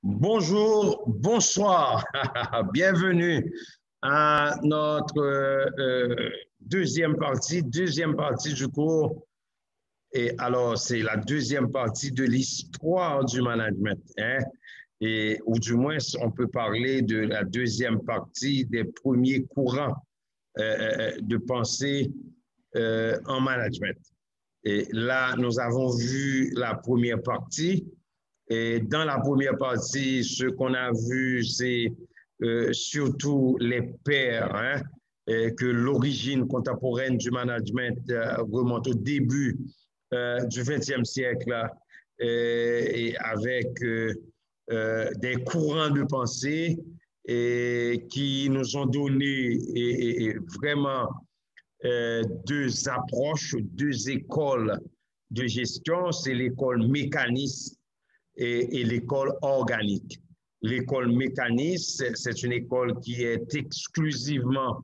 Bonjour, bonsoir, bienvenue à notre deuxième partie du cours. Et alors, c'est la deuxième partie de l'histoire du management, hein? Ou du moins, on peut parler de la deuxième partie des premiers courants de pensée en management. Et là, nous avons vu la première partie. Et dans la première partie, ce qu'on a vu, c'est surtout les pairs, hein, que l'origine contemporaine du management remonte au début du XXe siècle, et avec des courants de pensée qui nous ont donné vraiment deux approches, deux écoles de gestion. C'est l'école mécaniste et l'école organique. L'école mécaniste, c'est une école qui est exclusivement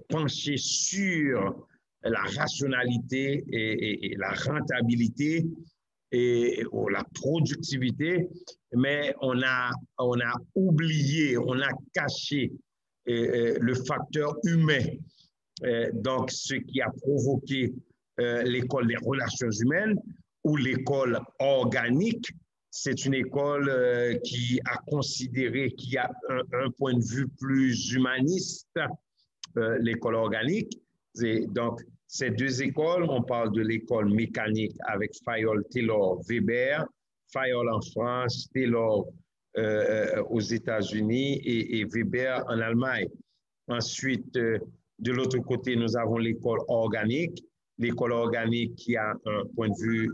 penchée sur la rationalité et la rentabilité et la productivité, mais on a oublié, on a caché le facteur humain. Donc, ce qui a provoqué l'école des relations humaines ou l'école organique. C'est une école qui a considéré, qui a un point de vue plus humaniste, l'école organique. Et donc, ces deux écoles, on parle de l'école mécanique avec Fayol, Taylor, Weber, Fayol en France, Taylor aux États-Unis et Weber en Allemagne. Ensuite, de l'autre côté, nous avons l'école organique qui a un point de vue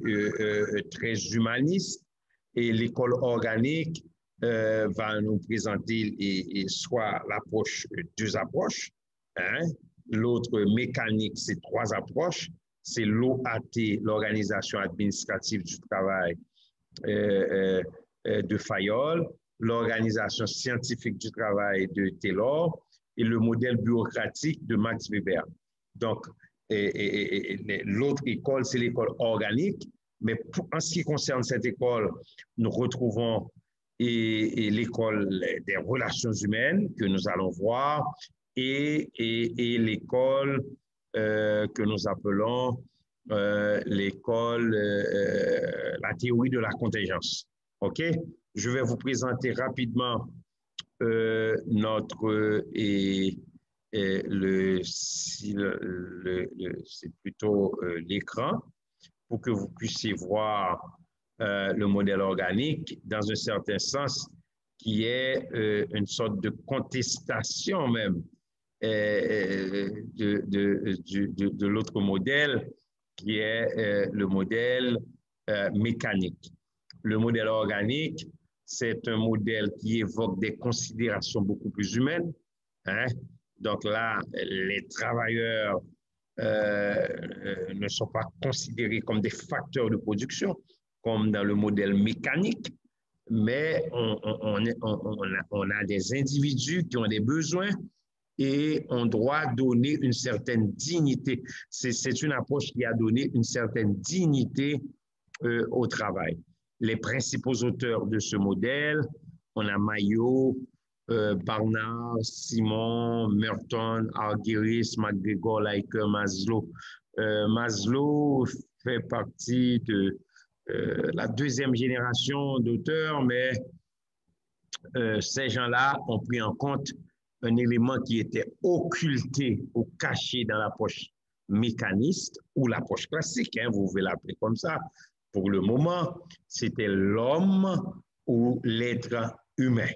très humaniste, et l'école organique va nous présenter soit l'approche, deux approches, hein? L'autre mécanique, c'est trois approches, c'est l'OAT, l'Organisation administrative du travail de Fayol, l'Organisation scientifique du travail de Taylor et le modèle bureaucratique de Max Weber. Donc, l'autre école, c'est l'école organique, mais en ce qui concerne cette école, nous retrouvons l'école des relations humaines que nous allons voir et l'école que nous appelons l'école, la théorie de la contingence. OK? Je vais vous présenter rapidement notre c'est plutôt l'écran pour que vous puissiez voir le modèle organique dans un certain sens qui est une sorte de contestation même de l'autre modèle qui est le modèle mécanique. Le modèle organique, c'est un modèle qui évoque des considérations beaucoup plus humaines, hein? Donc là, les travailleurs ne sont pas considérés comme des facteurs de production, comme dans le modèle mécanique, mais on a des individus qui ont des besoins et on doit donner une certaine dignité. C'est une approche qui a donné une certaine dignité au travail. Les principaux auteurs de ce modèle, on a Maillot, Barnard, Simon, Merton, Argyris, McGregor, Leiker, Maslow. Maslow fait partie de la deuxième génération d'auteurs, mais ces gens-là ont pris en compte un élément qui était occulté ou caché dans l'approche mécaniste ou l'approche classique, hein, vous pouvez l'appeler comme ça. Pour le moment, c'était l'homme ou l'être humain.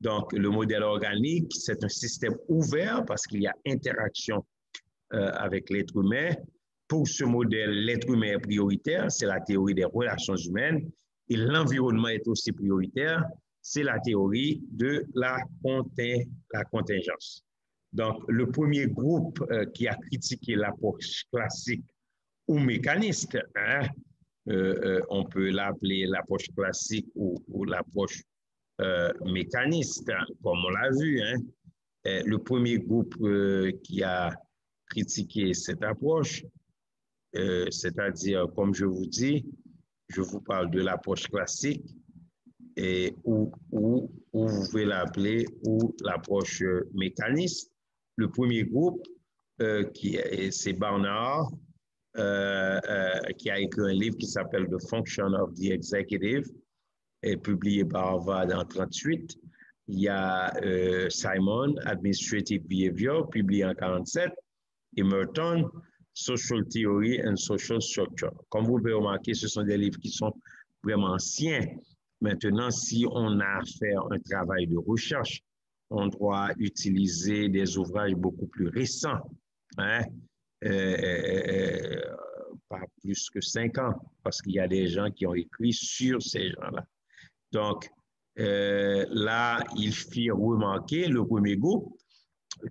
Donc, le modèle organique, c'est un système ouvert parce qu'il y a interaction avec l'être humain. Pour ce modèle, l'être humain est prioritaire, c'est la théorie des relations humaines, et l'environnement est aussi prioritaire, c'est la théorie de la contingence. Donc, le premier groupe qui a critiqué l'approche classique ou mécaniste, hein, on peut l'appeler l'approche classique ou l'approche mécaniste, comme on l'a vu, hein. Le premier groupe qui a critiqué cette approche, c'est-à-dire, comme je vous dis, je vous parle de l'approche classique et ou vous pouvez l'appeler ou l'approche mécaniste. Le premier groupe, c'est Barnard, qui a écrit un livre qui s'appelle The Function of the Executive, et publié par Harvard en 1938. Il y a Simon, Administrative Behavior, publié en 1947, et Merton, Social Theory and Social Structure. Comme vous pouvez remarquer, ce sont des livres qui sont vraiment anciens. Maintenant, si on a à faire un travail de recherche, on doit utiliser des ouvrages beaucoup plus récents, hein? Pas plus que 5 ans, parce qu'il y a des gens qui ont écrit sur ces gens-là. Donc, là, il fit remarquer, le premier groupe,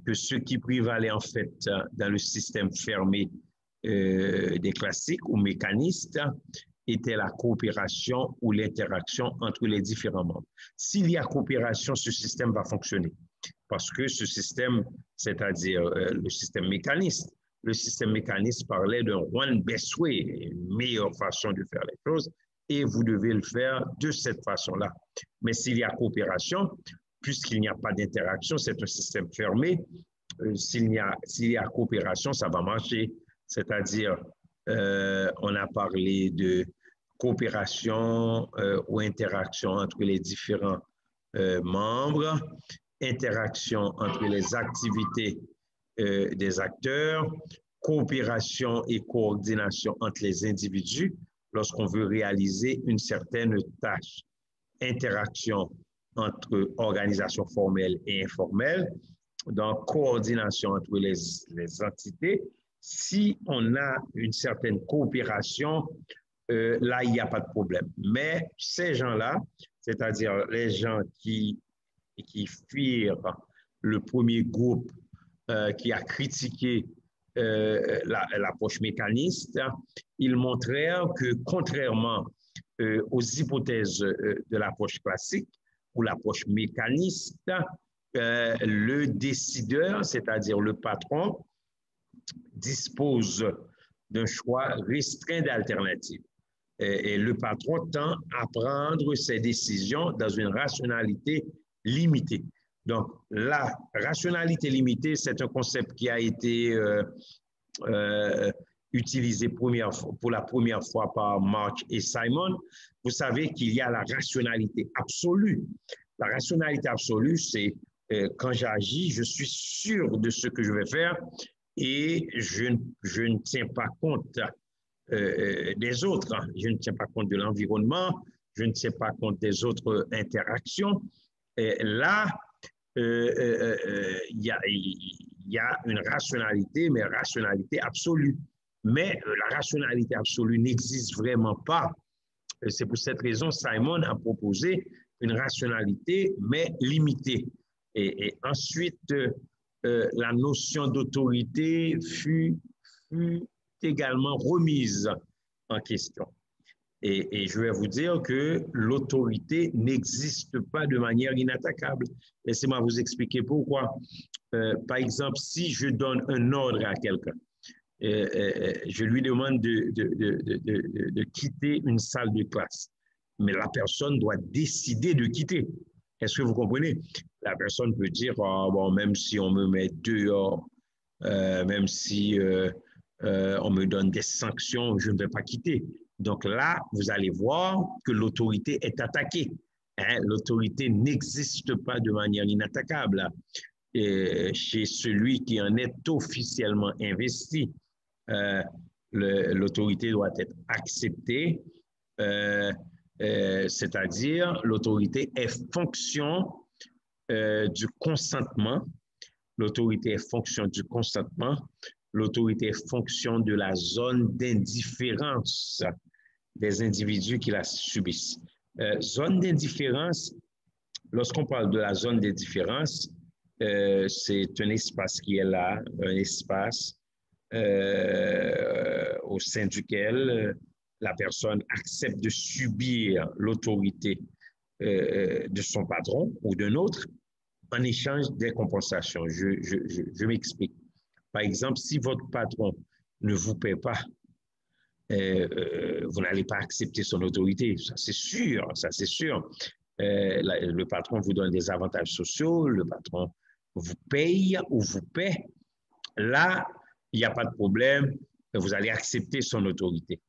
que ce qui prévalait en fait dans le système fermé des classiques ou mécanistes était la coopération ou l'interaction entre les différents membres. S'il y a coopération, ce système va fonctionner. Parce que ce système, c'est-à-dire le système mécaniste parlait d'un one best way, une meilleure façon de faire les choses, et vous devez le faire de cette façon-là. Mais s'il y a coopération, puisqu'il n'y a pas d'interaction, c'est un système fermé, s'il y a coopération, ça va marcher. C'est-à-dire, on a parlé de coopération ou interaction entre les différents membres, interaction entre les activités des acteurs, coopération et coordination entre les individus lorsqu'on veut réaliser une certaine tâche, interaction entre organisations formelles et informelles, donc coordination entre les entités. Si on a une certaine coopération, là, il n'y a pas de problème. Mais ces gens-là, c'est-à-dire les gens qui firent le premier groupe qui a critiqué l'approche mécaniste, ils montrèrent que contrairement aux hypothèses de l'approche classique ou l'approche mécaniste, le décideur, c'est-à-dire le patron, dispose d'un choix restreint d'alternatives. Et le patron tend à prendre ses décisions dans une rationalité limitée. Donc, la rationalité limitée, c'est un concept qui a été utilisé pour la première fois par March et Simon. Vous savez qu'il y a la rationalité absolue. La rationalité absolue, c'est quand j'agis, je suis sûr de ce que je vais faire et je ne tiens pas compte des autres. Je ne tiens pas compte de l'environnement, je ne tiens pas compte des autres interactions. Et là, il y a une rationalité, mais rationalité absolue. Mais la rationalité absolue n'existe vraiment pas. C'est pour cette raison que Simon a proposé une rationalité, mais limitée. Et ensuite, la notion d'autorité fut également remise en question. Et je vais vous dire que l'autorité n'existe pas de manière inattaquable. Laissez-moi vous expliquer pourquoi. Par exemple, si je donne un ordre à quelqu'un, je lui demande de quitter une salle de classe, mais la personne doit décider de quitter. Est-ce que vous comprenez? La personne peut dire, oh, bon, même si on me met dehors, même si on me donne des sanctions, je ne vais pas quitter. Donc là, vous allez voir que l'autorité est attaquée. Hein? L'autorité n'existe pas de manière inattaquable chez celui qui en est officiellement investi. L'autorité doit être acceptée, c'est-à-dire l'autorité est fonction du consentement. L'autorité est fonction du consentement. L'autorité est fonction de la zone d'indifférence des individus qui la subissent. Zone d'indifférence, lorsqu'on parle de la zone d'indifférence, c'est un espace qui est là, un espace au sein duquel la personne accepte de subir l'autorité de son patron ou d'un autre en échange des compensations. Je m'explique. Par exemple, si votre patron ne vous paie pas, vous n'allez pas accepter son autorité. Ça, c'est sûr, ça, c'est sûr. Le patron vous donne des avantages sociaux, le patron vous paye ou vous paie. Là, il n'y a pas de problème, vous allez accepter son autorité.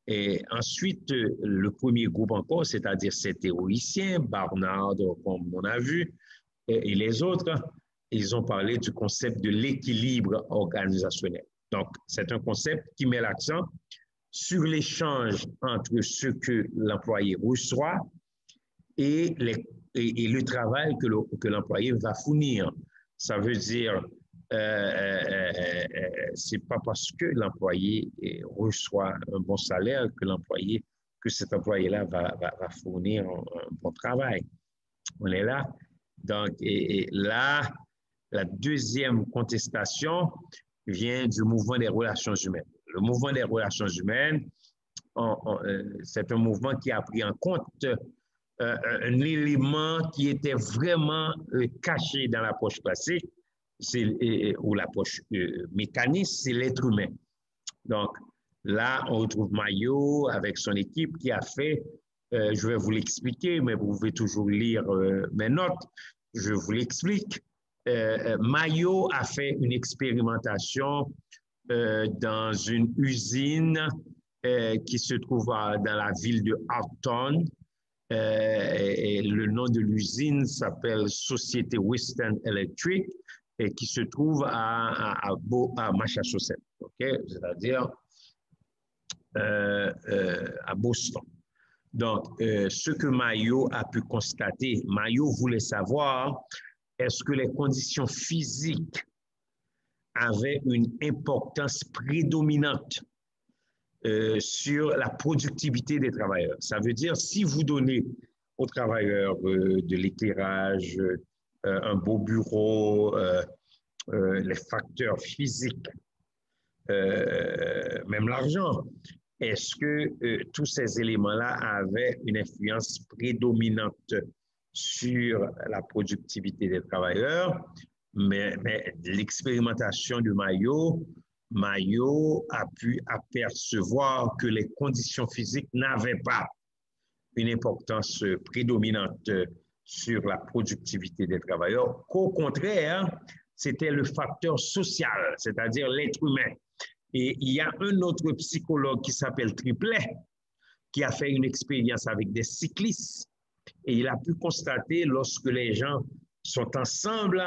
Et ensuite, le premier groupe encore, c'est-à-dire ces théoriciens, Barnard, comme on a vu, et les autres, ils ont parlé du concept de l'équilibre organisationnel. Donc, c'est un concept qui met l'accent sur l'échange entre ce que l'employé reçoit et le travail que l'employé va fournir. Ça veut dire, c'est pas parce que l'employé reçoit un bon salaire que cet employé-là va fournir un bon travail. On est là. Donc, et là, la deuxième contestation vient du mouvement des relations humaines. Le mouvement des relations humaines, c'est un mouvement qui a pris en compte un élément qui était vraiment caché dans l'approche classique, ou l'approche mécanique, c'est l'être humain. Donc, là, on retrouve Maillot avec son équipe qui a fait, je vais vous l'expliquer, mais vous pouvez toujours lire mes notes, je vous l'explique. Maillot a fait une expérimentation dans une usine qui se trouve dans la ville de Houghton. Et le nom de l'usine s'appelle Société Western Electric et qui se trouve à Massachusetts, okay? C'est-à-dire à Boston. Donc, ce que Maillot a pu constater, Maillot voulait savoir est-ce que les conditions physiques avaient une importance prédominante sur la productivité des travailleurs. Ça veut dire, si vous donnez aux travailleurs de l'éclairage, un beau bureau, les facteurs physiques, même l'argent, est-ce que tous ces éléments-là avaient une influence prédominante sur la productivité des travailleurs? Mais l'expérimentation de Maillot a pu apercevoir que les conditions physiques n'avaient pas une importance prédominante sur la productivité des travailleurs, qu'au contraire, c'était le facteur social, c'est-à-dire l'être humain. Et il y a un autre psychologue qui s'appelle Triplet, qui a fait une expérience avec des cyclistes, et il a pu constater lorsque les gens sont ensemble,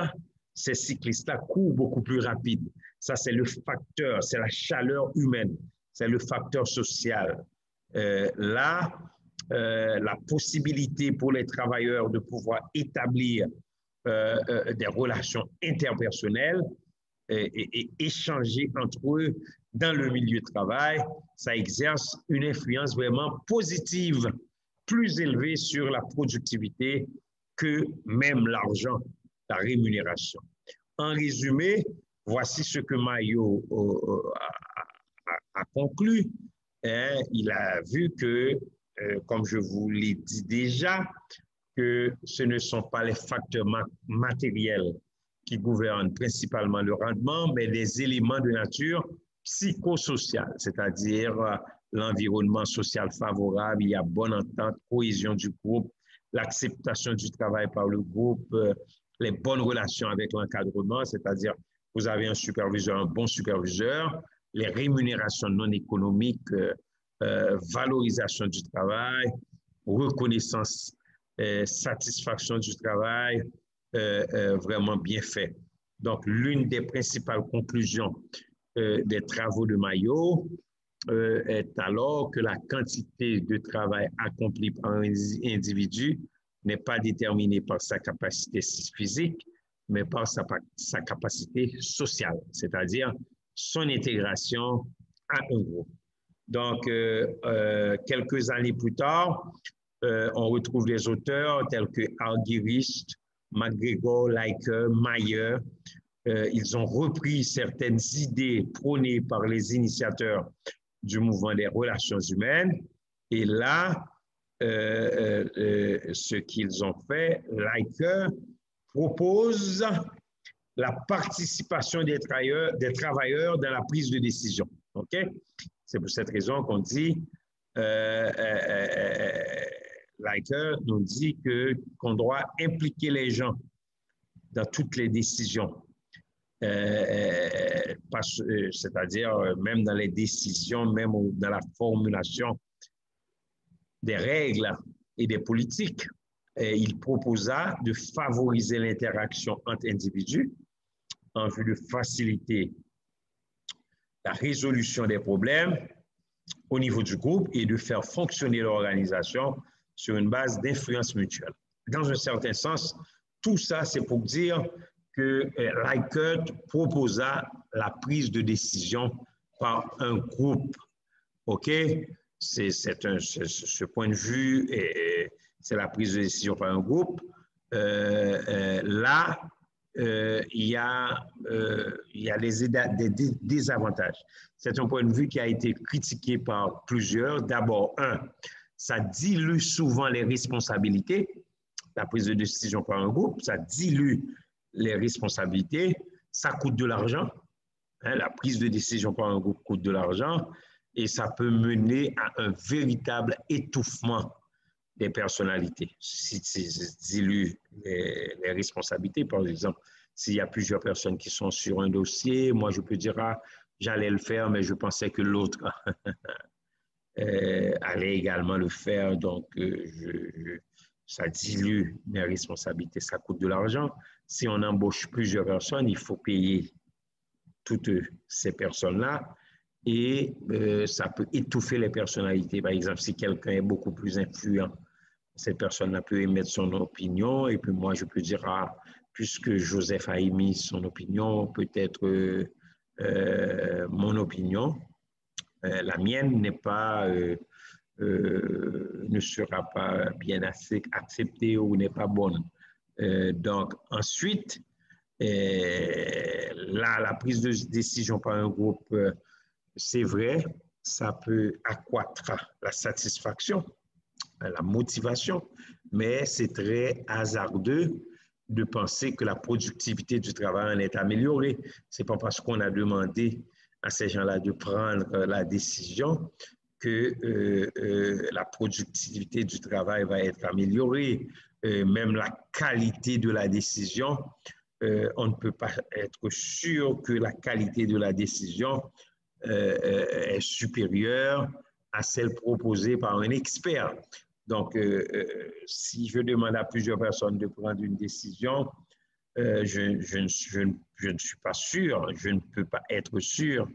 ces cyclistes-là courent beaucoup plus rapide. Ça, c'est le facteur, c'est la chaleur humaine, c'est le facteur social. Là, la possibilité pour les travailleurs de pouvoir établir des relations interpersonnelles et échanger entre eux dans le milieu de travail, ça exerce une influence vraiment positive, plus élevée sur la productivité que même l'argent, la rémunération. En résumé, voici ce que Maillot a conclu. Il a vu que, comme je vous l'ai dit déjà, que ce ne sont pas les facteurs matériels qui gouvernent principalement le rendement, mais des éléments de nature psychosociale, c'est-à-dire l'environnement social favorable, il y a bonne entente, cohésion du groupe, l'acceptation du travail par le groupe, les bonnes relations avec l'encadrement, c'est-à-dire vous avez un superviseur, un bon superviseur, les rémunérations non économiques, valorisation du travail, reconnaissance, satisfaction du travail, vraiment bien fait. Donc, l'une des principales conclusions des travaux de Maillot est alors que la quantité de travail accompli par un individu n'est pas déterminée par sa capacité physique, mais par sa capacité sociale, c'est-à-dire son intégration à un groupe. Donc, quelques années plus tard, on retrouve des auteurs tels que Argyris, McGregor, Leiker, Mayer. Ils ont repris certaines idées prônées par les initiateurs du mouvement des relations humaines. Et là, ce qu'ils ont fait, Leiker propose la participation des travailleurs dans la prise de décision. OK? C'est pour cette raison qu'on dit, Riker nous dit qu'on doit impliquer les gens dans toutes les décisions. C'est-à-dire même dans les décisions, même dans la formulation des règles et des politiques. Et il proposa de favoriser l'interaction entre individus en vue de faciliter la résolution des problèmes au niveau du groupe et de faire fonctionner l'organisation sur une base d'influence mutuelle. Dans un certain sens, tout ça, c'est pour dire que Likert proposa la prise de décision par un groupe. OK? Ce point de vue, c'est la prise de décision par un groupe. Là, il y a des désavantages. C'est un point de vue qui a été critiqué par plusieurs. D'abord, ça dilue souvent les responsabilités. La prise de décision par un groupe, ça dilue les responsabilités, ça coûte de l'argent. La prise de décision par un groupe coûte de l'argent et ça peut mener à un véritable étouffement des personnalités. Si dilue les responsabilités, par exemple, s'il y a plusieurs personnes qui sont sur un dossier, moi je peux dire, j'allais le faire, mais je pensais que l'autre allait également le faire, donc ça dilue les responsabilités, ça coûte de l'argent. Si on embauche plusieurs personnes, il faut payer toutes ces personnes-là et ça peut étouffer les personnalités. Par exemple, si quelqu'un est beaucoup plus influent, cette personne-là peut émettre son opinion et puis moi, je peux dire, puisque Joseph a émis son opinion, peut-être mon opinion, la mienne n'est pas... ne sera pas bien assez acceptée ou n'est pas bonne. Donc, ensuite, là, la prise de décision par un groupe, c'est vrai, ça peut accroître la satisfaction, la motivation, mais c'est très hasardeux de penser que la productivité du travail en est améliorée. Ce n'est pas parce qu'on a demandé à ces gens-là de prendre la décision que la productivité du travail va être améliorée, même la qualité de la décision, on ne peut pas être sûr que la qualité de la décision est supérieure à celle proposée par un expert. Donc, si je demande à plusieurs personnes de prendre une décision, je ne suis pas sûr, je ne peux pas être sûr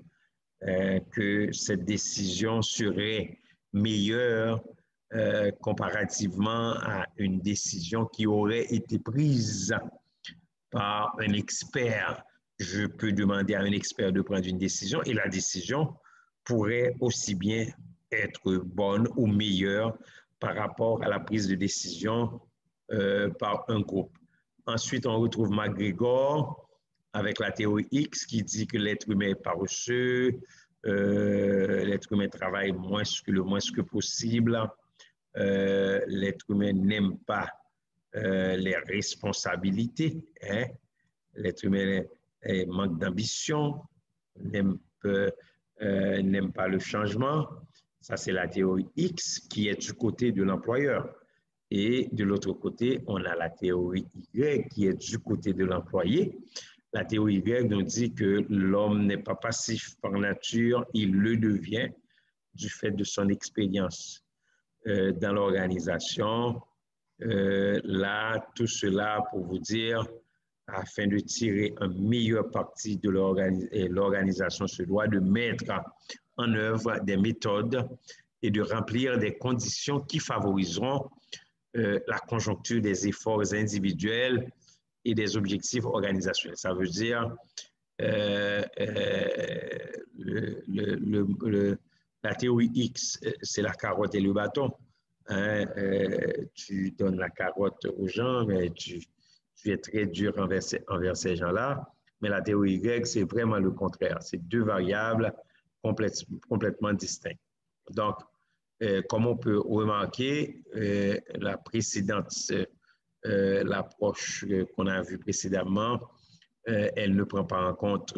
que cette décision serait meilleure comparativement à une décision qui aurait été prise par un expert. Je peux demander à un expert de prendre une décision et la décision pourrait aussi bien être bonne ou meilleure par rapport à la prise de décision par un groupe. Ensuite, on retrouve McGregor avec la théorie X qui dit que l'être humain est paresseux, l'être humain travaille le moins que possible, l'être humain n'aime pas les responsabilités, hein? L'être humain manque d'ambition, n'aime pas le changement. Ça, c'est la théorie X qui est du côté de l'employeur. Et de l'autre côté, on a la théorie Y qui est du côté de l'employé. La théorie Y nous dit que l'homme n'est pas passif par nature, il le devient du fait de son expérience dans l'organisation. Là, tout cela pour vous dire, afin de tirer un meilleur parti de l'organisation, se doit de mettre en œuvre des méthodes et de remplir des conditions qui favoriseront la conjoncture des efforts individuels et des objectifs organisationnels. Ça veut dire la théorie X, c'est la carotte et le bâton. Hein, tu donnes la carotte aux gens, mais tu es très dur envers ces gens-là. Mais la théorie Y, c'est vraiment le contraire. C'est deux variables complètement distinctes. Donc, comme on peut remarquer, la précédente, l'approche qu'on a vue précédemment, elle ne prend pas en compte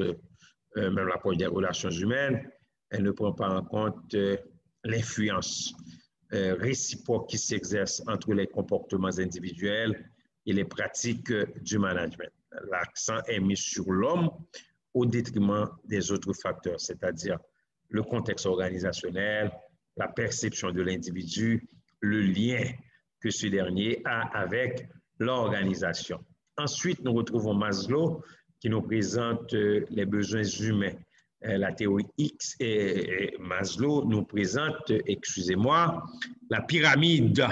même l'approche des relations humaines, elle ne prend pas en compte l'influence réciproque qui s'exerce entre les comportements individuels et les pratiques du management. L'accent est mis sur l'homme au détriment des autres facteurs, c'est-à-dire le contexte organisationnel, la perception de l'individu, le lien que ce dernier a avec l'organisation. Ensuite, nous retrouvons Maslow qui nous présente les besoins humains. La théorie X et Maslow nous présente, excusez-moi, la pyramide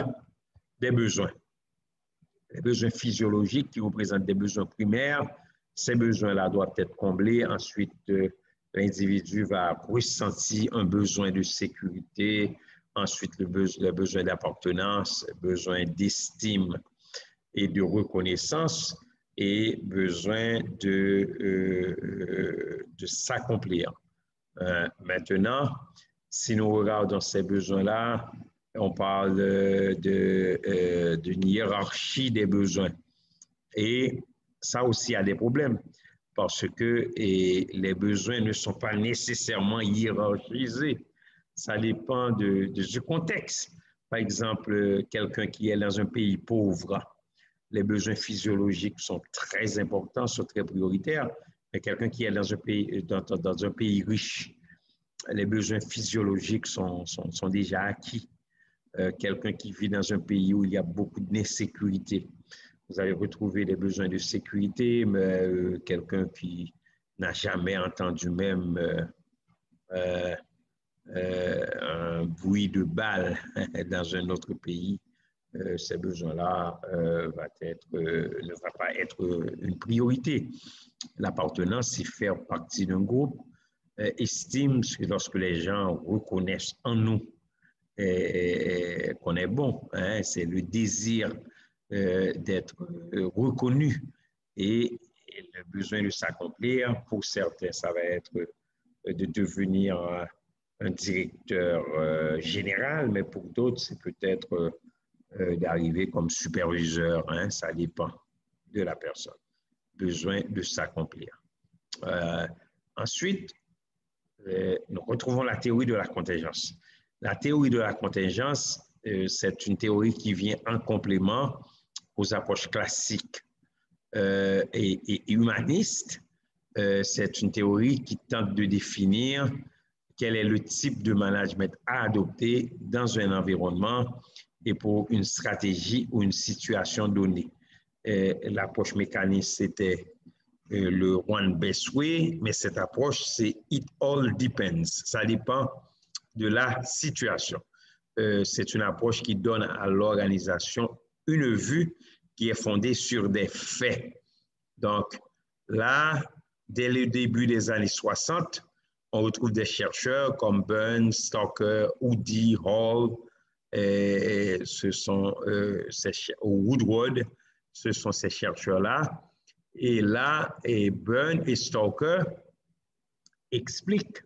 des besoins. Les besoins physiologiques qui représentent des besoins primaires. Ces besoins-là doivent être comblés. Ensuite, l'individu va ressentir un besoin de sécurité. Ensuite, le besoin d'appartenance, besoin d'estime et de reconnaissance et besoin de s'accomplir. Maintenant, si nous regardons ces besoins-là, on parle d'une hiérarchie des besoins. Et ça aussi a des problèmes parce que les besoins ne sont pas nécessairement hiérarchisés. Ça dépend du contexte. Par exemple, quelqu'un qui est dans un pays pauvre, les besoins physiologiques sont très importants, sont très prioritaires. Mais quelqu'un qui est dans un pays riche, les besoins physiologiques sont déjà acquis. Quelqu'un qui vit dans un pays où il y a beaucoup d'insécurité, vous allez retrouver des besoins de sécurité, mais quelqu'un qui n'a jamais entendu même un bruit de balle dans un autre pays, ces besoins-là ne va pas être une priorité. L'appartenance, c'est faire partie d'un groupe, estime que lorsque les gens reconnaissent en nous qu'on est bon, hein, c'est le désir d'être reconnu et le besoin de s'accomplir. Pour certains, ça va être de devenir un directeur général, mais pour d'autres, c'est peut-être d'arriver comme superviseur, hein, ça dépend de la personne. Besoin de s'accomplir. Ensuite, nous retrouvons la théorie de la contingence. La théorie de la contingence, c'est une théorie qui vient en complément aux approches classiques et humanistes. C'est une théorie qui tente de définir quel est le type de management à adopter dans un environnement et pour une stratégie ou une situation donnée. L'approche mécaniste, c'était le one best way, mais cette approche, c'est it all depends. Ça dépend de la situation. C'est une approche qui donne à l'organisation une vue qui est fondée sur des faits. Donc là, dès le début des années 60, on retrouve des chercheurs comme Burns, Stoker, Woody, Hall, Woodward, ce sont ces chercheurs-là. Et là, Burns et Stoker expliquent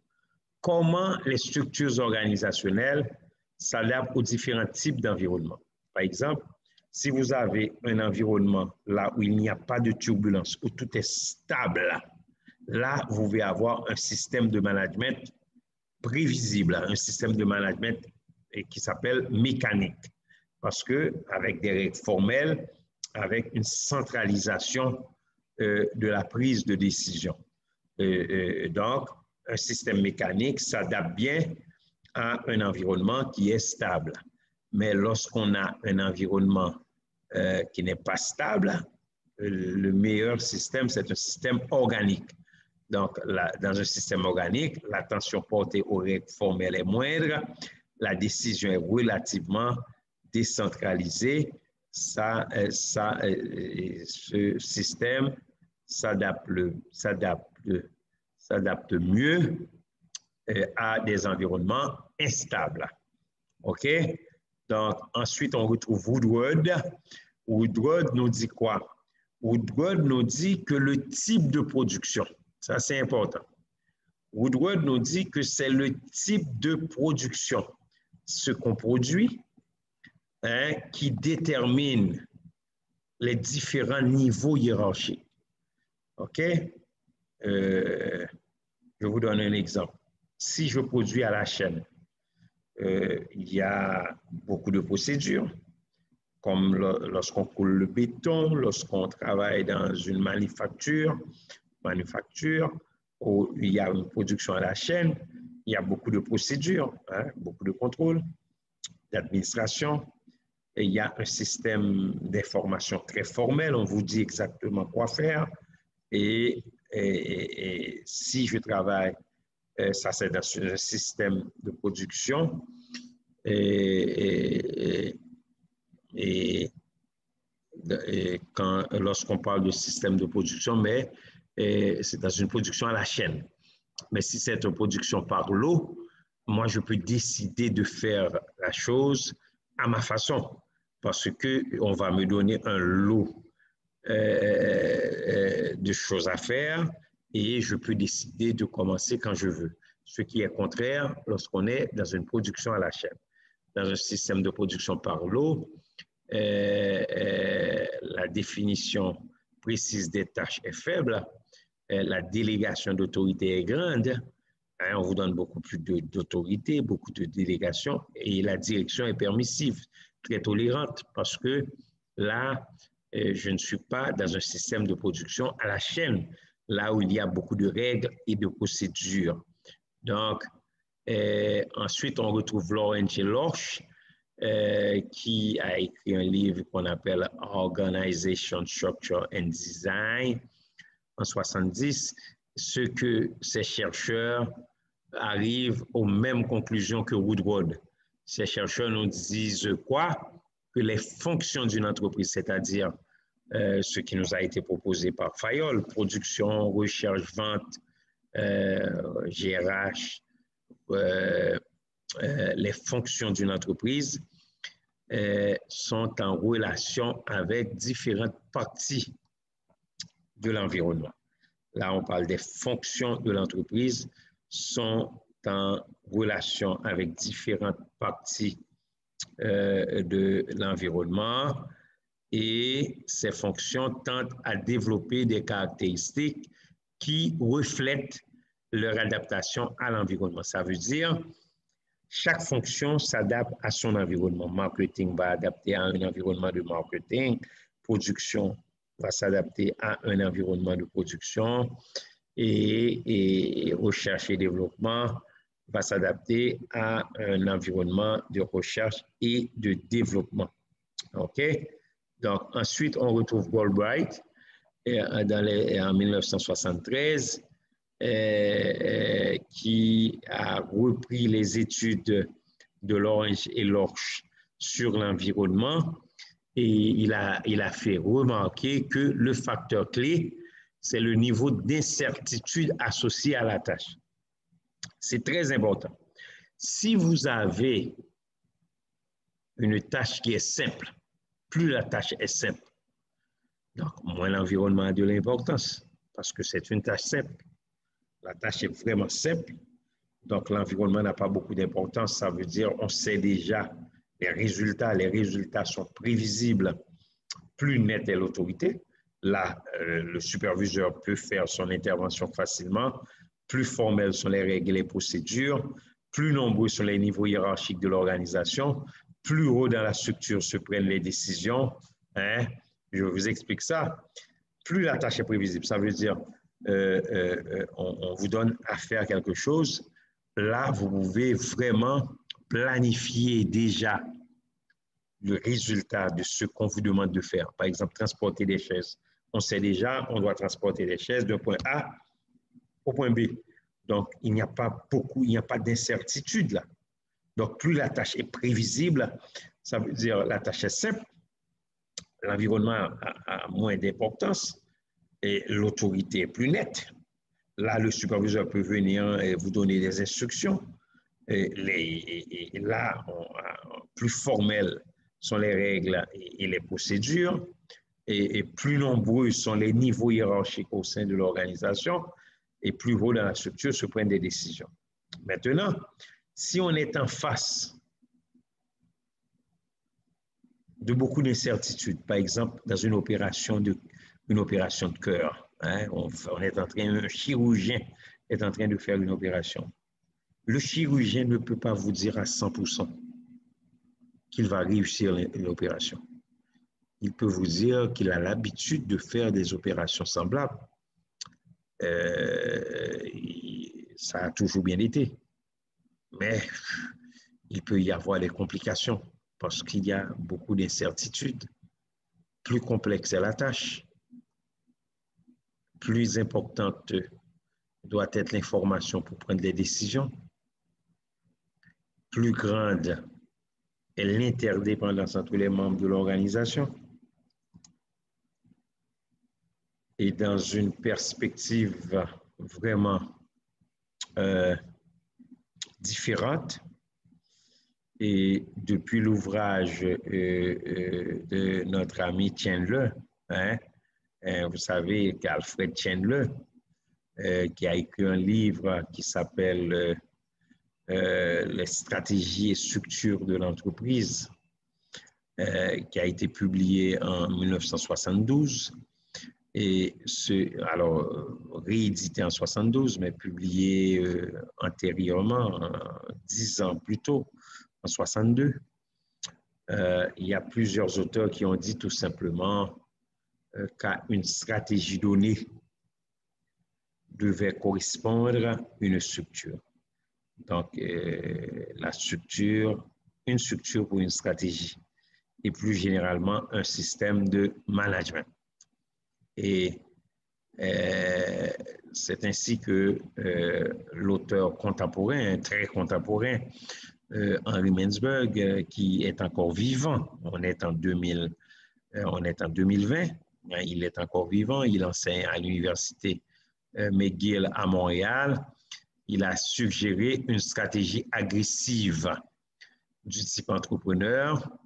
comment les structures organisationnelles s'adaptent aux différents types d'environnements. Par exemple, si vous avez un environnement là où il n'y a pas de turbulence, où tout est stable, là, vous pouvez avoir un système de management prévisible, un système de management qui s'appelle mécanique, parce qu'avec des règles formelles, avec une centralisation de la prise de décision. Donc, un système mécanique s'adapte bien à un environnement qui est stable. Mais lorsqu'on a un environnement qui n'est pas stable, le meilleur système, c'est un système organique. Donc, dans un système organique, l'attention portée aux règles formelles est moindre, la décision est relativement décentralisée. Ce système s'adapte mieux à des environnements instables. OK? Donc, ensuite, on retrouve Woodward. Woodward nous dit quoi? Woodward nous dit que le type de production, ça c'est important. Woodward nous dit que c'est le type de production, ce qu'on produit, hein, qui détermine les différents niveaux hiérarchiques. OK? Je vous donne un exemple. Si je produis à la chaîne, il y a beaucoup de procédures, comme lorsqu'on coule le béton, lorsqu'on travaille dans une manufacture, où il y a une production à la chaîne, il y a beaucoup de procédures, hein, beaucoup de contrôles, d'administration. Et il y a un système d'information très formel, on vous dit exactement quoi faire. Et si je travaille, ça c'est dans un système de production, et, et, lorsqu'on parle de système de production, mais c'est dans une production à la chaîne. Mais si c'est une production par lot, moi, je peux décider de faire la chose à ma façon parce qu'on va me donner un lot de choses à faire et je peux décider de commencer quand je veux. Ce qui est contraire lorsqu'on est dans une production à la chaîne. Dans un système de production par lot, la définition précise des tâches est faible, la délégation d'autorité est grande, hein, on vous donne beaucoup plus d'autorité, beaucoup de délégation, et la direction est permissive, très tolérante, parce que là, je ne suis pas dans un système de production à la chaîne, là où il y a beaucoup de règles et de procédures. Donc, ensuite, on retrouve Lawrence J. Lorsch, qui a écrit un livre qu'on appelle Organization, Structure and Design en 70, ce que ces chercheurs arrivent aux mêmes conclusions que Woodward. Ces chercheurs nous disent quoi? Que les fonctions d'une entreprise, c'est-à-dire ce qui nous a été proposé par Fayol, production, recherche, vente, GRH, les fonctions d'une entreprise sont en relation avec différentes parties de l'environnement. Là, on parle des fonctions de l'entreprise sont en relation avec différentes parties de l'environnement et ces fonctions tentent à développer des caractéristiques qui reflètent leur adaptation à l'environnement. Ça veut dire chaque fonction s'adapte à son environnement. Marketing va adapter à un environnement de marketing, production va s'adapter à un environnement de production et recherche et développement va s'adapter à un environnement de recherche et de développement. OK? Donc, ensuite, on retrouve Galbraith en 1973 qui a repris les études de Lawrence et Lorsch sur l'environnement et il a fait remarquer que le facteur clé, c'est le niveau d'incertitude associé à la tâche. C'est très important. Si vous avez une tâche qui est simple, plus la tâche est simple, donc moins l'environnement a de l'importance parce que c'est une tâche simple. La tâche est vraiment simple, donc l'environnement n'a pas beaucoup d'importance. Ça veut dire on sait déjà les résultats sont prévisibles. Plus nette est l'autorité, là, le superviseur peut faire son intervention facilement. Plus formelles sont les règles et les procédures, plus nombreux sont les niveaux hiérarchiques de l'organisation, plus haut dans la structure se prennent les décisions. Hein? Je vous explique ça. Plus la tâche est prévisible, ça veut dire on vous donne à faire quelque chose. Là, vous pouvez vraiment planifier déjà le résultat de ce qu'on vous demande de faire. Par exemple, transporter des chaises. On sait déjà, on doit transporter des chaises d'un point A au point B. Donc, il n'y a pas d'incertitude là. Donc, plus la tâche est prévisible, ça veut dire la tâche est simple, l'environnement a moins d'importance et l'autorité est plus nette. Là, le superviseur peut venir et vous donner des instructions. Et là, plus formelles sont les règles et les procédures, et plus nombreux sont les niveaux hiérarchiques au sein de l'organisation, et plus haut dans la structure se prennent des décisions. Maintenant, si on est en face de beaucoup d'incertitudes, par exemple dans une opération de cœur, hein, un chirurgien est en train de faire une opération. Le chirurgien ne peut pas vous dire à 100% qu'il va réussir l'opération. Il peut vous dire qu'il a l'habitude de faire des opérations semblables. Ça a toujours bien été. Mais il peut y avoir des complications parce qu'il y a beaucoup d'incertitudes. Plus complexe est la tâche, plus importante doit être l'information pour prendre des décisions, plus grande est l'interdépendance entre les membres de l'organisation. Et dans une perspective vraiment différente, et depuis l'ouvrage de notre ami Chandler, hein, vous savez qu'Alfred Chandler, qui a écrit un livre qui s'appelle Les stratégies et structures de l'entreprise, qui a été publié en 1972, et alors réédité en 72, mais publié antérieurement, 10 ans plus tôt, en 62. Il y a plusieurs auteurs qui ont dit tout simplement qu'à une stratégie donnée devait correspondre à une structure. Donc, la structure, une structure pour une stratégie, et plus généralement un système de management. Et c'est ainsi que l'auteur contemporain, très contemporain, Henry Mintzberg, qui est encore vivant, on est en 2020, il est encore vivant, il enseigne à l'université McGill à Montréal. Il a suggéré une stratégie agressive du type entrepreneur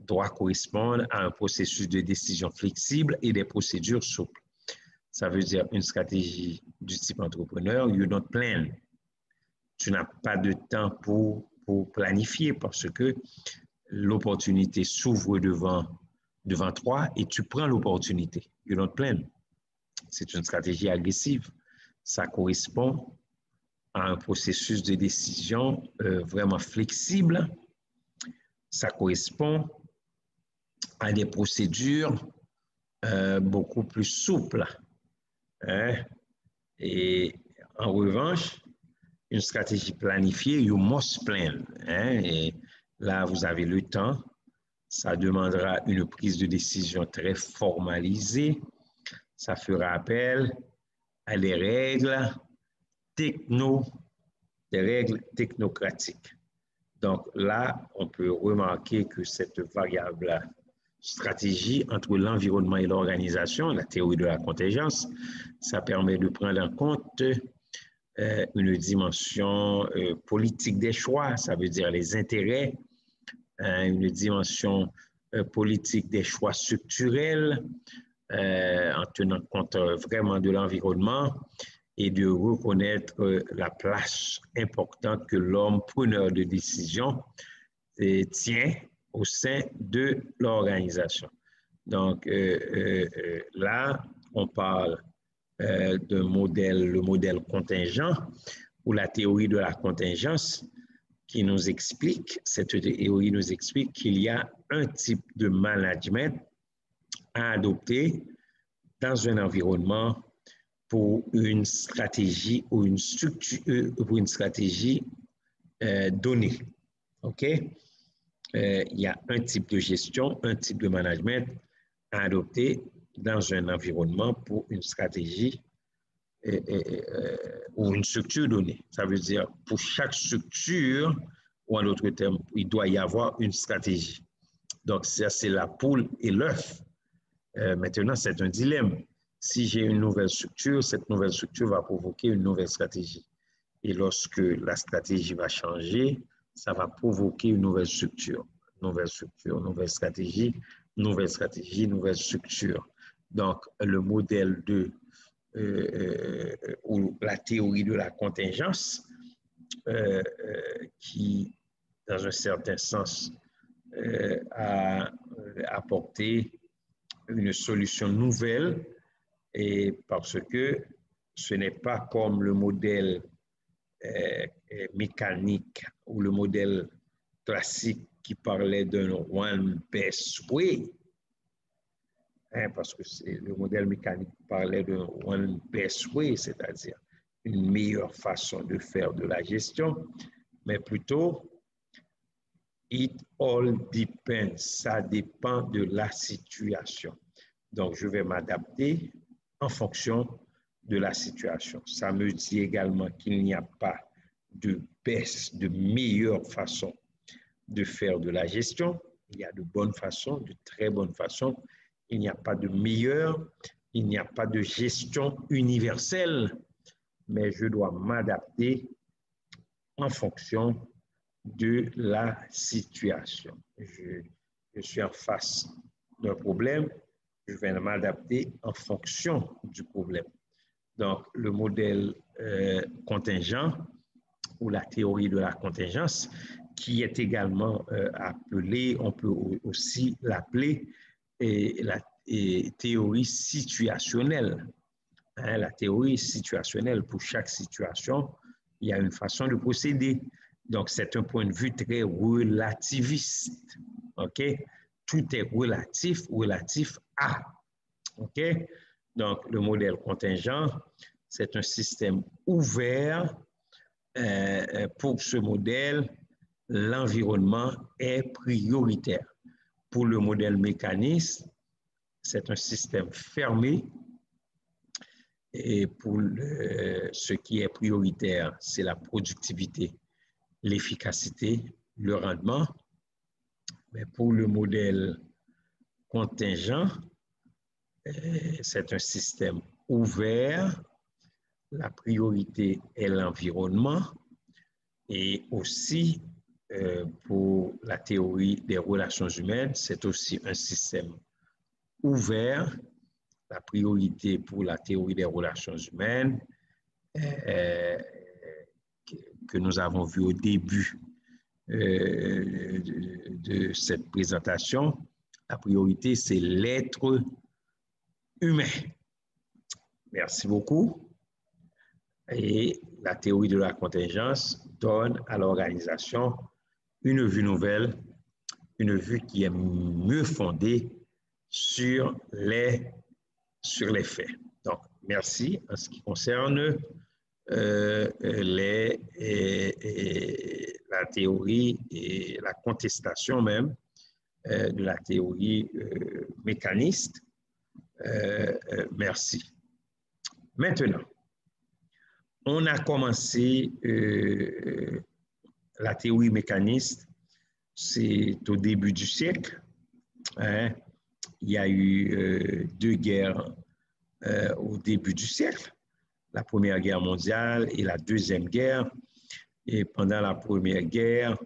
doit correspondre à un processus de décision flexible et des procédures souples. Ça veut dire une stratégie du type entrepreneur, you don't plan. Tu n'as pas de temps pour planifier parce que l'opportunité s'ouvre devant toi et tu prends l'opportunité. You don't plan. C'est une stratégie agressive. Ça correspond à un processus de décision vraiment flexible. Ça correspond à des procédures beaucoup plus souples. Hein? Et en revanche, une stratégie planifiée, you must plan. Hein? Et là, vous avez le temps. Ça demandera une prise de décision très formalisée. Ça fera appel à des règles technocratiques. Donc là, on peut remarquer que cette variable stratégie entre l'environnement et l'organisation, la théorie de la contingence, ça permet de prendre en compte une dimension politique des choix, ça veut dire les intérêts, une dimension politique des choix structurels, en tenant compte vraiment de l'environnement et de reconnaître la place importante que l'homme preneur de décision tient au sein de l'organisation. Donc là, on parle le modèle contingent ou la théorie de la contingence qui nous explique, cette théorie nous explique qu'il y a un type de management à adopter dans un environnement pour une stratégie ou une structure, pour une stratégie donnée. OK? Il y a un type de gestion, un type de management à adopter dans un environnement pour une stratégie ou une structure donnée. Ça veut dire pour chaque structure, ou en d'autres termes, il doit y avoir une stratégie. Donc, ça, c'est la poule et l'œuf. Maintenant, c'est un dilemme. Si j'ai une nouvelle structure, cette nouvelle structure va provoquer une nouvelle stratégie. Et lorsque la stratégie va changer, ça va provoquer une nouvelle structure, nouvelle stratégie, nouvelle structure. Donc, le modèle ou la théorie de la contingence, qui, dans un certain sens, a apporté une solution nouvelle, et parce que ce n'est pas comme le modèle mécanique ou le modèle classique qui parlait d'un one best way, hein, parce que le modèle mécanique parlait d'un one best way, c'est-à-dire une meilleure façon de faire de la gestion, mais plutôt it all depends, ça dépend de la situation. Donc, je vais m'adapter en fonction de la situation. Ça me dit également qu'il n'y a pas de baisse, de meilleure façon de faire de la gestion. Il y a de bonnes façons, de très bonnes façons. Il n'y a pas de meilleure, il n'y a pas de gestion universelle, mais je dois m'adapter en fonction de la situation. Je suis en face d'un problème, je vais m'adapter en fonction du problème. Donc, le modèle contingent ou la théorie de la contingence, qui est également appelée, on peut aussi l'appeler la théorie situationnelle. Hein, la théorie situationnelle, pour chaque situation, il y a une façon de procéder. Donc, c'est un point de vue très relativiste. OK? Tout est relatif à. OK? Donc, le modèle contingent, c'est un système ouvert. Pour ce modèle, l'environnement est prioritaire. Pour le modèle mécaniste, c'est un système fermé. Et pour ce qui est prioritaire, c'est la productivité, l'efficacité, le rendement. Mais pour le modèle contingent, c'est un système ouvert. La priorité est l'environnement. Et aussi, pour la théorie des relations humaines, c'est aussi un système ouvert. La priorité pour la théorie des relations humaines, que nous avons vu au début de cette présentation, la priorité, c'est l'être humain. Merci beaucoup. Et la théorie de la contingence donne à l'organisation une vue nouvelle, une vue qui est mieux fondée sur les faits. Donc, merci en ce qui concerne la théorie et la contestation même de la théorie mécaniste. Merci. Maintenant, on a commencé la théorie mécaniste, c'est au début du siècle. Hein. Il y a eu deux guerres au début du siècle, la Première Guerre mondiale et la Deuxième Guerre. Et pendant la Première Guerre,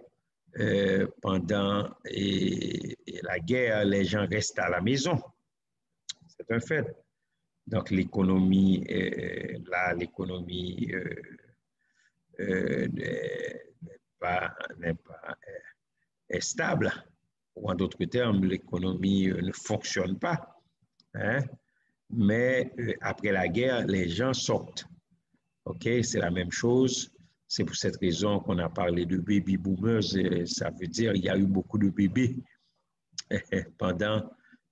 pendant la guerre, les gens restent à la maison. C'est un fait. Donc, l'économie, là, l'économie n'est pas est stable. Ou en d'autres termes, l'économie ne fonctionne pas. Hein? Mais après la guerre, les gens sortent. OK? C'est la même chose. C'est pour cette raison qu'on a parlé de baby boomers. Ça veut dire qu'il y a eu beaucoup de bébés pendant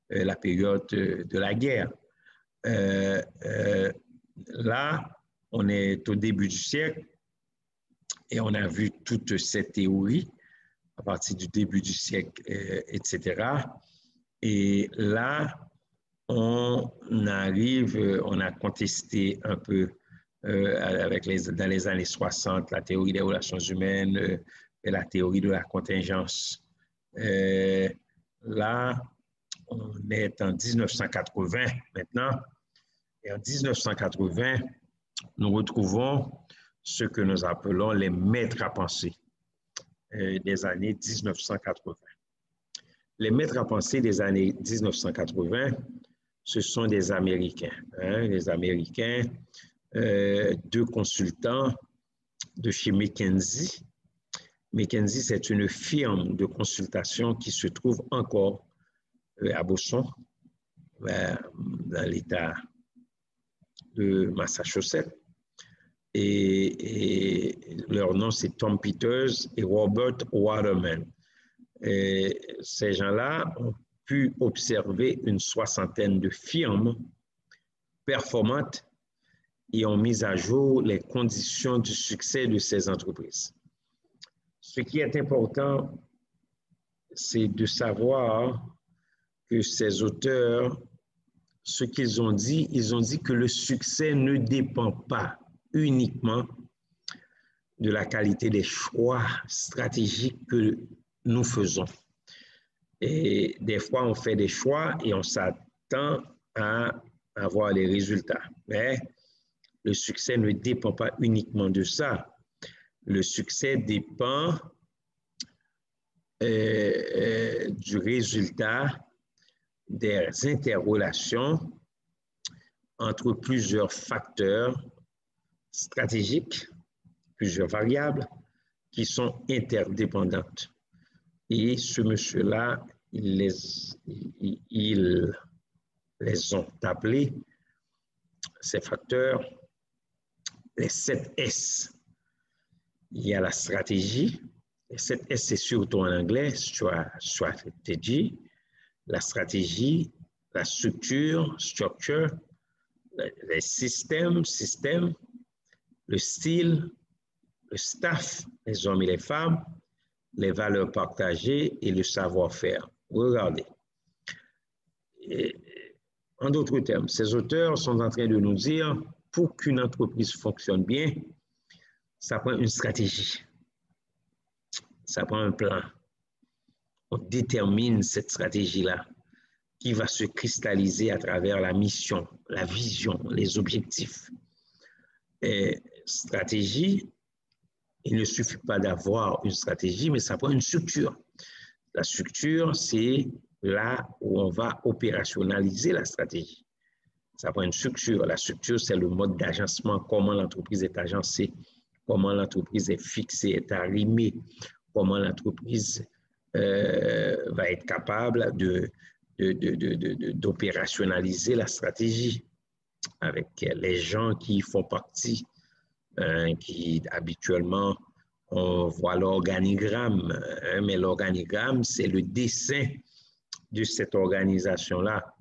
la période de la guerre. Là, on est au début du siècle et on a vu toutes ces théories à partir du début du siècle, etc. Et là, on arrive, on a contesté un peu dans les années 60 la théorie des relations humaines et la théorie de la contingence. Là, on est en 1980 maintenant. Et en 1980, nous retrouvons ce que nous appelons les maîtres à penser des années 1980. Les maîtres à penser des années 1980, ce sont des Américains. Hein, les Américains, deux consultants de chez McKinsey. McKinsey, c'est une firme de consultation qui se trouve encore à Boston, dans l'État de Massachusetts. Et leur nom, c'est Tom Peters et Robert Waterman. Et ces gens-là ont pu observer une soixantaine de firmes performantes et ont mis à jour les conditions du succès de ces entreprises. Ce qui est important, c'est de savoir que ces auteurs, ce qu'ils ont dit, ils ont dit que le succès ne dépend pas uniquement de la qualité des choix stratégiques que nous faisons. Et des fois, on fait des choix et on s'attend à avoir les résultats. Mais le succès ne dépend pas uniquement de ça. Le succès dépend du résultat des interrelations entre plusieurs facteurs stratégiques, plusieurs variables qui sont interdépendantes. Et ce monsieur-là, il les ont appelés, ces facteurs, les 7 S. Il y a la stratégie. Les 7 S, c'est surtout en anglais, strategy, la stratégie, la structure, structure, les systèmes, le style, le staff, les hommes et les femmes, les valeurs partagées et le savoir-faire. Regardez. Et, en d'autres termes, ces auteurs sont en train de nous dire, pour qu'une entreprise fonctionne bien, ça prend une stratégie, ça prend un plan. On détermine cette stratégie-là qui va se cristalliser à travers la mission, la vision, les objectifs. Et stratégie, il ne suffit pas d'avoir une stratégie, mais ça prend une structure. La structure, c'est là où on va opérationnaliser la stratégie. Ça prend une structure. La structure, c'est le mode d'agencement, comment l'entreprise est agencée, comment l'entreprise est fixée, est arrimée, comment l'entreprise va être capable d'opérationnaliser la stratégie avec les gens qui font partie, qui habituellement, on voit l'organigramme, mais l'organigramme, c'est le dessin de cette organisation-là.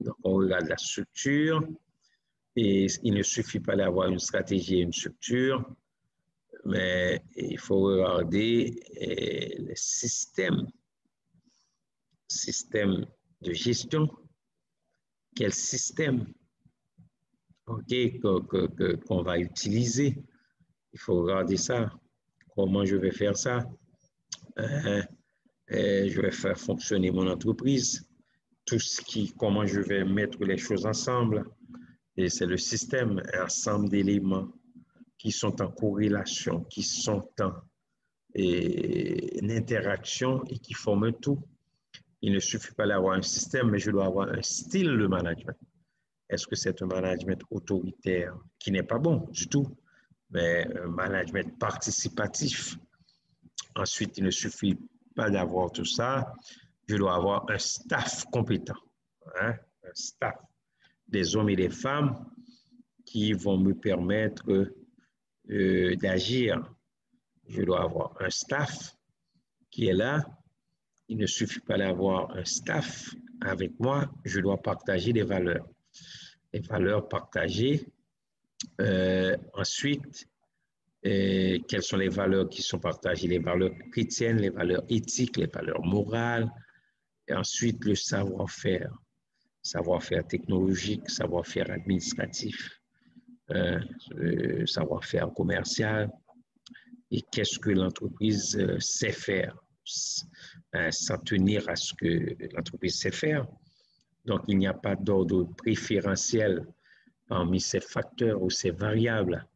Donc, on regarde la structure et il ne suffit pas d'avoir une stratégie et une structure, mais il faut regarder les systèmes de gestion. Quel système qu'on va utiliser? Il faut regarder ça. Comment je vais faire ça? Je vais faire fonctionner mon entreprise. Comment je vais mettre les choses ensemble. Et c'est le système, un ensemble d'éléments qui sont en corrélation, qui sont en interaction et qui forment un tout. Il ne suffit pas d'avoir un système, mais je dois avoir un style de management. Est-ce que c'est un management autoritaire qui n'est pas bon du tout, mais un management participatif? Ensuite, il ne suffit pas d'avoir tout ça. Je dois avoir un staff compétent, un staff des hommes et des femmes qui vont me permettre d'agir. Je dois avoir un staff qui est là. Il ne suffit pas d'avoir un staff avec moi. Je dois partager des valeurs. Les valeurs partagées. Ensuite, quelles sont les valeurs qui sont partagées? Les valeurs chrétiennes, les valeurs éthiques, les valeurs morales. Et ensuite, le savoir-faire. Savoir-faire technologique, savoir-faire administratif, savoir-faire commercial. Et qu'est-ce que l'entreprise sait faire, s'en tenir à ce que l'entreprise sait faire. Donc, il n'y a pas d'ordre préférentiel parmi ces facteurs ou ces variables.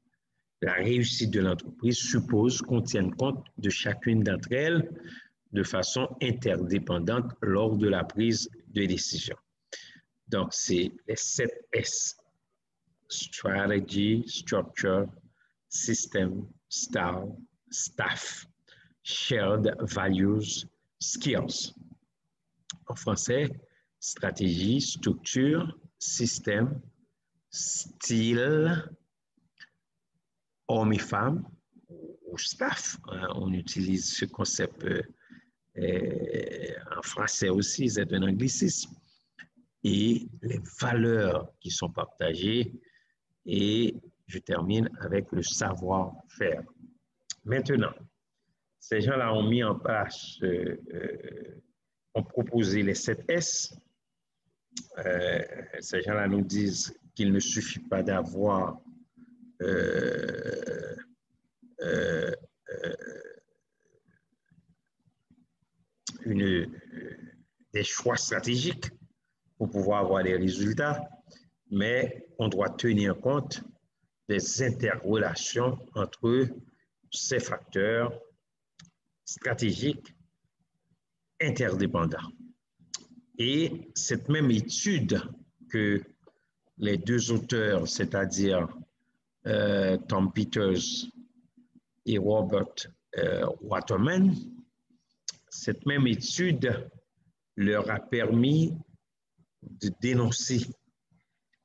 La réussite de l'entreprise suppose qu'on tienne compte de chacune d'entre elles de façon interdépendante lors de la prise de décision. Donc, c'est les 7 S. Strategy, structure, system, style, staff, shared values, skills. En français, stratégie, structure, système, style hommes et femmes ou staff. On utilise ce concept en français aussi, c'est un anglicisme. Et les valeurs qui sont partagées. Et je termine avec le savoir-faire. Maintenant, ces gens-là ont mis en place, ont proposé les 7 S. Ces gens-là nous disent qu'il ne suffit pas d'avoir des choix stratégiques pour pouvoir avoir des résultats, mais on doit tenir compte des interrelations entre ces facteurs stratégiques interdépendants. Et cette même étude que les deux auteurs, c'est-à-dire Tom Peters et Robert Waterman, cette même étude leur a permis de dénoncer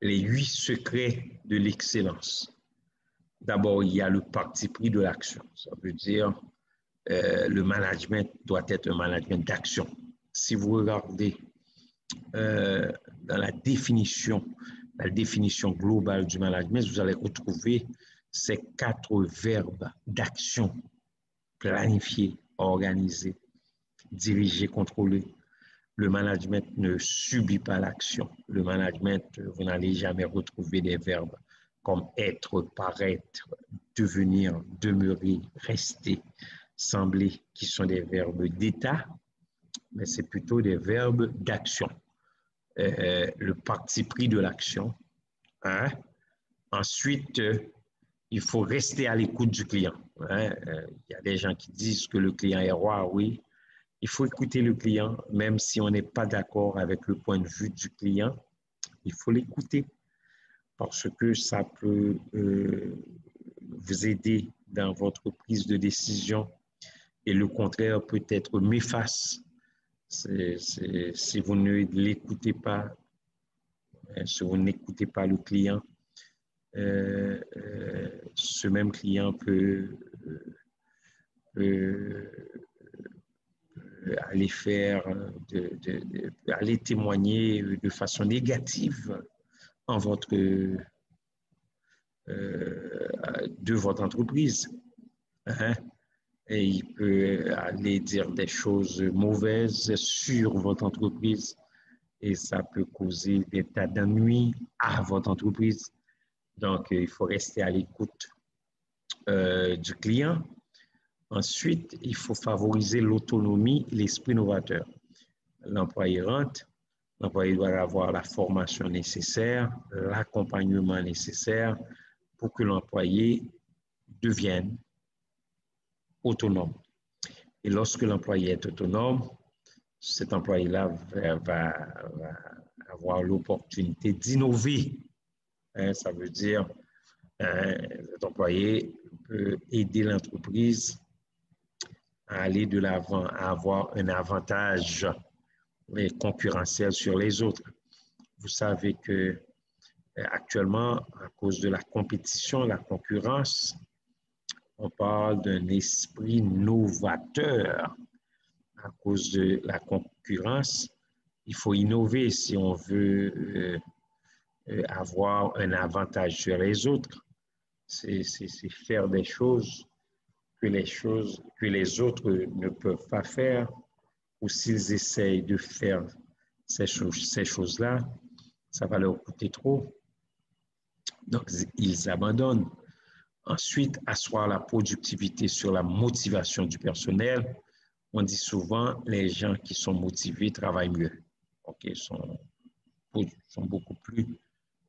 les 8 secrets de l'excellence. D'abord, il y a le parti pris de l'action. Ça veut dire le management doit être un management d'action. Si vous regardez dans la définition globale du management, vous allez retrouver ces 4 verbes d'action: planifier, organiser, diriger, contrôler. Le management ne subit pas l'action. Le management, vous n'allez jamais retrouver des verbes comme être, paraître, devenir, demeurer, rester, sembler, qui sont des verbes d'état, mais c'est plutôt des verbes d'action. Le parti pris de l'action. Hein? Ensuite, il faut rester à l'écoute du client. Hein? Il y a des gens qui disent que le client est roi, oui. Il faut écouter le client, même si on n'est pas d'accord avec le point de vue du client. Il faut l'écouter parce que ça peut vous aider dans votre prise de décision et le contraire peut être méface. Si vous ne l'écoutez pas, si vous n'écoutez pas le client, ce même client peut aller aller témoigner de façon négative en de votre entreprise. Hein? Et il peut aller dire des choses mauvaises sur votre entreprise et ça peut causer des tas d'ennuis à votre entreprise. Donc, il faut rester à l'écoute du client. Ensuite, il faut favoriser l'autonomie et l'esprit novateur. L'employé rentre, l'employé doit avoir la formation nécessaire, l'accompagnement nécessaire pour que l'employé devienne autonome. Et lorsque l'employé est autonome, cet employé-là va avoir l'opportunité d'innover. Hein, ça veut dire cet employé peut aider l'entreprise à aller de l'avant, à avoir un avantage concurrentiel sur les autres. Vous savez que actuellement, à cause de la compétition, la concurrence, on parle d'un esprit novateur. À cause de la concurrence, il faut innover si on veut avoir un avantage sur les autres. C'est faire des choses que les autres ne peuvent pas faire, ou s'ils essayent de faire ces choses-là, ça va leur coûter trop. Donc, ils abandonnent. Ensuite, asseoir la productivité sur la motivation du personnel. On dit souvent, les gens qui sont motivés travaillent mieux. Okay, sont beaucoup plus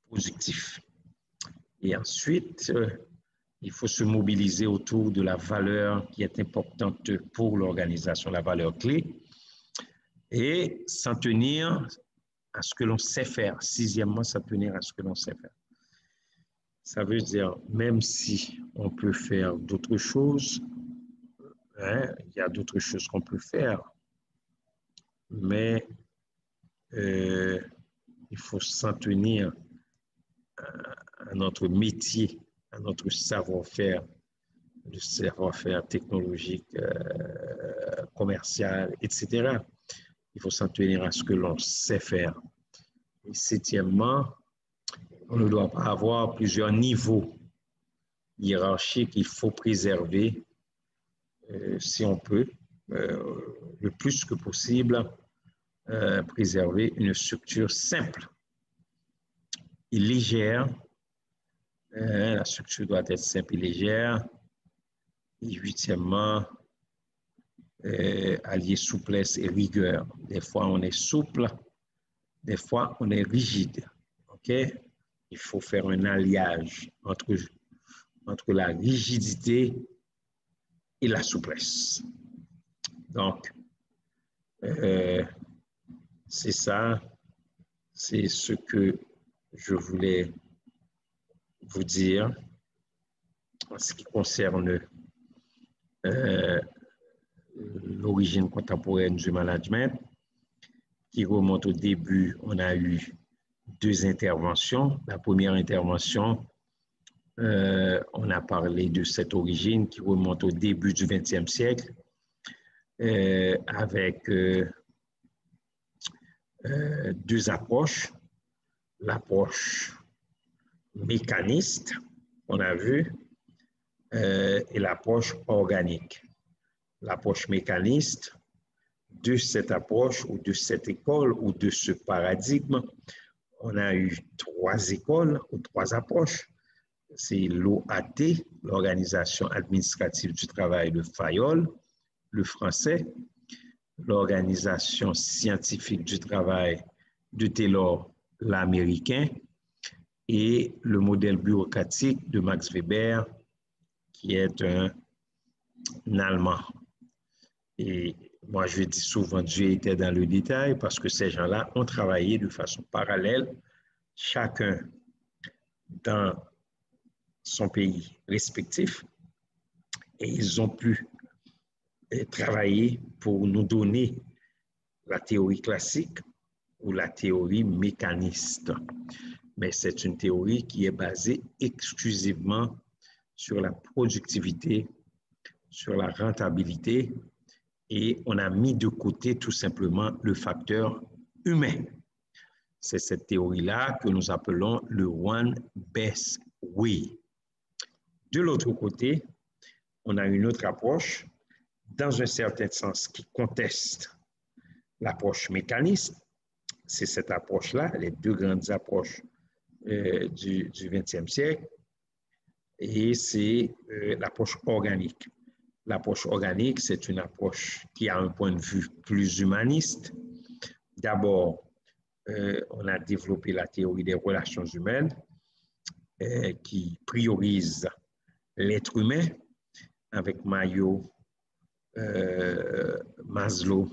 productifs. Et ensuite, il faut se mobiliser autour de la valeur qui est importante pour l'organisation, la valeur clé, et s'en tenir à ce que l'on sait faire. Sixièmement, s'en tenir à ce que l'on sait faire. Ça veut dire, même si on peut faire d'autres choses, hein, il y a d'autres choses qu'on peut faire, mais il faut s'en tenir à notre métier, à notre savoir-faire, le savoir-faire technologique, commercial, etc. Il faut s'en tenir à ce que l'on sait faire. Et septièmement, on ne doit pas avoir plusieurs niveaux hiérarchiques. Il faut préserver, si on peut, le plus que possible, préserver une structure simple et légère. La structure doit être simple et légère. Et huitièmement, allier souplesse et rigueur. Des fois, on est souple, des fois, on est rigide. OK? Il faut faire un alliage entre la rigidité et la souplesse. Donc, c'est ça, c'est ce que je voulais vous dire en ce qui concerne l'origine contemporaine du management, qui remonte au début. On a eu deux interventions. La première intervention, on a parlé de cette origine qui remonte au début du XXe siècle, avec deux approches. L'approche mécaniste, on a vu, et l'approche organique. L'approche mécaniste, de cette approche ou de cette école ou de ce paradigme, on a eu trois écoles ou trois approches. C'est l'OAT, l'Organisation administrative du travail de Fayol, le français, l'Organisation scientifique du travail de Taylor, l'américain, et le modèle bureaucratique de Max Weber, qui est un Allemand. Et moi, je dis souvent, Dieu était dans le détail parce que ces gens-là ont travaillé de façon parallèle, chacun dans son pays respectif, et ils ont pu travailler pour nous donner la théorie classique ou la théorie mécaniste. Mais c'est une théorie qui est basée exclusivement sur la productivité, sur la rentabilité, et on a mis de côté tout simplement le facteur humain. C'est cette théorie-là que nous appelons le One Best Way. De l'autre côté, on a une autre approche, dans un certain sens, qui conteste l'approche mécaniste. C'est cette approche-là, les deux grandes approches du XXe siècle, et c'est l'approche organique. L'approche organique, c'est une approche qui a un point de vue plus humaniste. D'abord, on a développé la théorie des relations humaines qui priorise l'être humain avec Mayo, Maslow,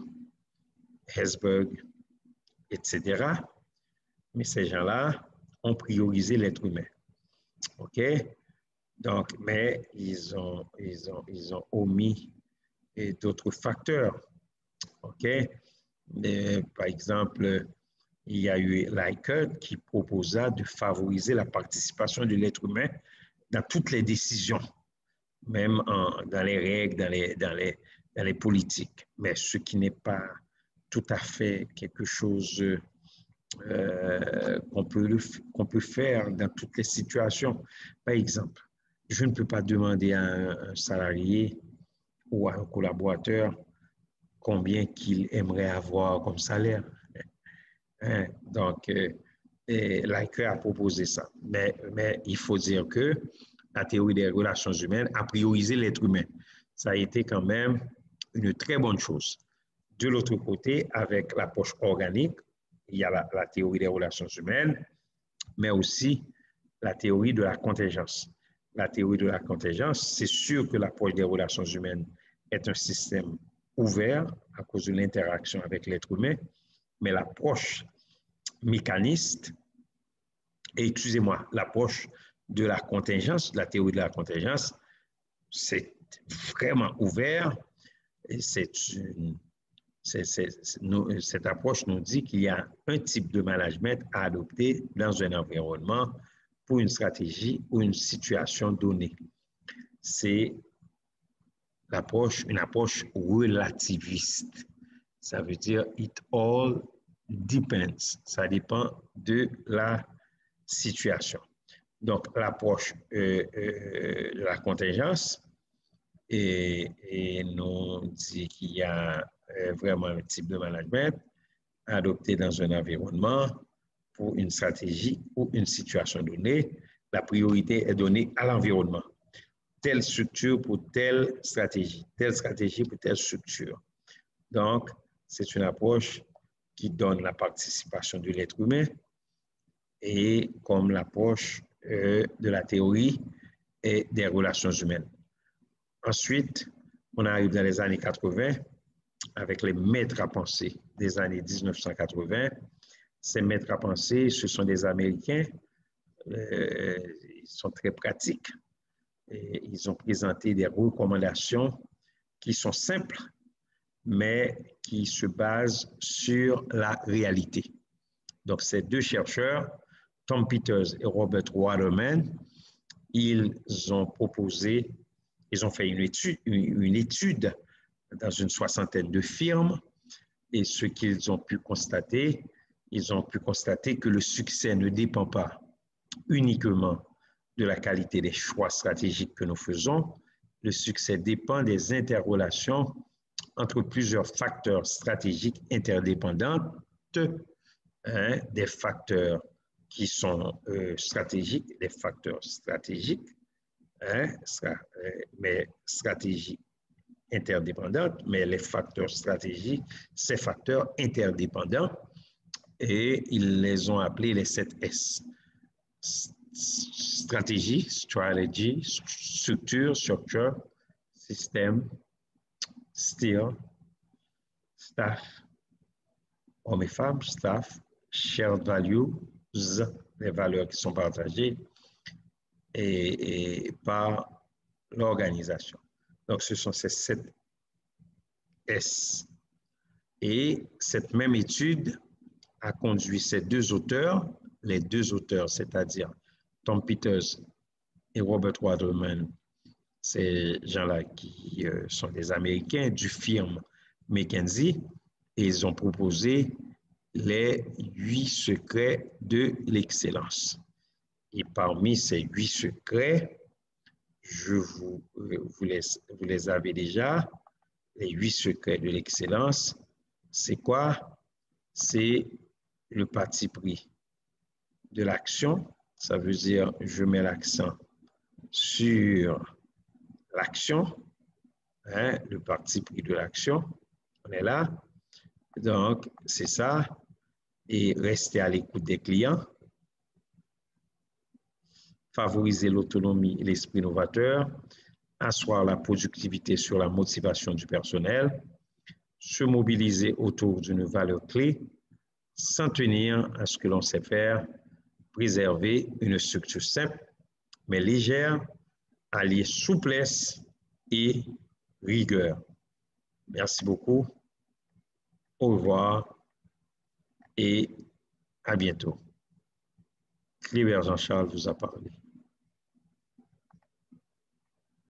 Herzberg, etc. Mais ces gens-là ont priorisé l'être humain. OK? Donc, mais ils ont omis d'autres facteurs. OK? Par exemple, il y a eu Likert qui proposa de favoriser la participation de l'être humain dans toutes les décisions, même dans les règles, dans les politiques. Mais ce qui n'est pas tout à fait quelque chose qu'on peut faire dans toutes les situations. Par exemple, je ne peux pas demander à un salarié ou à un collaborateur combien qu'il aimerait avoir comme salaire. Hein? Donc, Likert a proposé ça. Mais il faut dire que la théorie des relations humaines a priorisé l'être humain. Ça a été quand même une très bonne chose. De l'autre côté, avec l'approche organique, il y a la théorie des relations humaines, mais aussi la théorie de la contingence. La théorie de la contingence, c'est sûr que l'approche des relations humaines est un système ouvert à cause de l'interaction avec l'être humain, mais l'approche mécaniste, et excusez-moi, l'approche de la contingence, la théorie de la contingence, c'est vraiment ouvert et cette approche nous dit qu'il y a un type de management à adopter dans un environnement pour une stratégie ou une situation donnée. C'est une approche relativiste. Ça veut dire it all depends. Ça dépend de la situation. Donc, l'approche de la contingence et nous dit qu'il y a vraiment un type de management adopté dans un environnement pour une stratégie ou une situation donnée. La priorité est donnée à l'environnement. Telle structure pour telle stratégie pour telle structure. Donc, c'est une approche qui donne la participation de l'être humain et comme l'approche de la théorie et des relations humaines. Ensuite, on arrive dans les années 80 avec les maîtres à penser des années 1980. Ces maîtres à penser, ce sont des Américains. Ils sont très pratiques. Et ils ont présenté des recommandations qui sont simples, mais qui se basent sur la réalité. Donc, ces deux chercheurs, Tom Peters et Robert Waterman, ils ont fait une étude dans une soixantaine de firmes et ce qu'ils ont pu constater, que le succès ne dépend pas uniquement de la qualité des choix stratégiques que nous faisons. Le succès dépend des interrelations entre plusieurs facteurs stratégiques interdépendants, des facteurs qui sont stratégiques, des facteurs stratégiques, mais stratégies interdépendantes, mais les facteurs stratégiques, ces facteurs interdépendants, et ils les ont appelés les 7 S. Stratégie, strategy, structure, système, steer, staff, hommes et femmes, staff, shared values, les valeurs qui sont partagées et par l'organisation. Donc, ce sont ces 7 S. Et cette même étude a conduit ces deux auteurs, c'est-à-dire Tom Peters et Robert Waterman, ces gens-là qui sont des Américains du firme McKinsey, et ils ont proposé les 8 secrets de l'excellence. Et parmi ces 8 secrets, vous les avez déjà, les 8 secrets de l'excellence, c'est quoi? C'est le parti pris de l'action. Ça veut dire, je mets l'accent sur l'action, le parti pris de l'action. On est là. Donc, c'est ça. Et rester à l'écoute des clients. Favoriser l'autonomie et l'esprit novateur. Asseoir la productivité sur la motivation du personnel. Se mobiliser autour d'une valeur clé. S'en tenir à ce que l'on sait faire. Préserver une structure simple, mais légère, allier souplesse et rigueur. Merci beaucoup. Au revoir et à bientôt. Clébert Jean-Charles vous a parlé.